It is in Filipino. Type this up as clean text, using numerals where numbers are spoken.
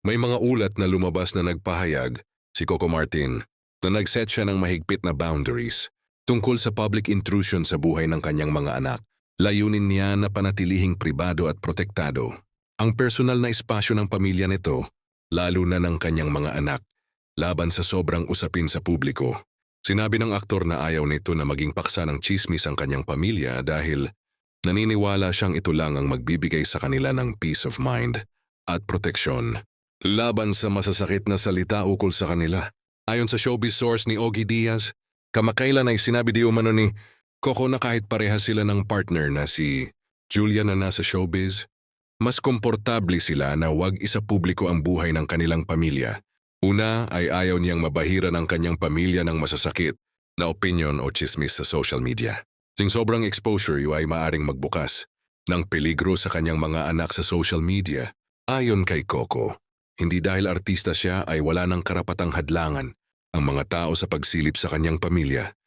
May mga ulat na lumabas na nagpahayag si Coco Martin na nag-set siya ng mahigpit na boundaries tungkol sa public intrusion sa buhay ng kanyang mga anak. Layunin niya na panatilihing pribado at protektado ang personal na espasyo ng pamilya nito, lalo na ng kanyang mga anak, laban sa sobrang usapin sa publiko. Sinabi ng aktor na ayaw nito na maging paksa ng tsismis ang kanyang pamilya dahil naniniwala siyang ito lang ang magbibigay sa kanila ng peace of mind at proteksyon laban sa masasakit na salita ukol sa kanila. Ayon sa showbiz source ni Ogie Diaz, kamakailan ay sinabi di umano ni Coco na kahit parehas sila ng partner na si Julia na nasa showbiz, mas komportable sila na wag isa publiko ang buhay ng kanilang pamilya. Una ay ayaw niyang mabahira ng kanyang pamilya ng masasakit na opinion o chismis sa social media. Sing sobrang exposure ay maaring magbukas ng peligro sa kanyang mga anak sa social media. Ayon kay Coco, hindi dahil artista siya ay wala ng karapatang hadlangan ang mga tao sa pagsilip sa kanyang pamilya.